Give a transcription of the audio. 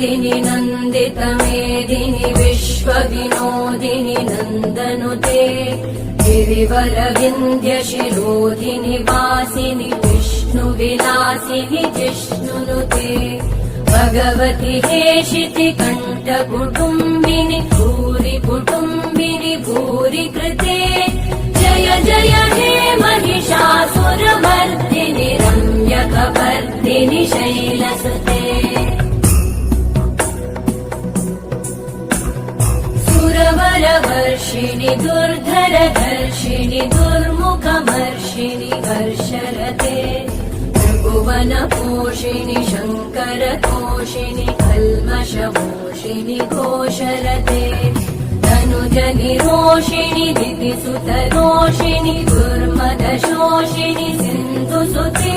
नन्दिनि नन्दितमेदिनि विश्वविनोदिनि नन्दनुते गिरिवरविन्ध्यशिरोधिनि वासिनि विष्णुविलासिनि जिष्णुनुते भगवति हेशिति कण्ठकुटुम्बिनि भूरि कुटुम्बिनि भूरि कृते जय जय हे महिषासुरमर्दिनि रम्यकपर्दिनि शैलसुते सुरवरवर्षिणि दुर्धरधर्षिणि दुर्मुखमर्षिणि हर्षरते भुवनपोषिणि शङ्करतोषिणि कल्मषमोषिणि घोषरते तनुजनिरोषिणि दितिसुतरोषिणि दुर्मदशोषिणि सिन्धुसुते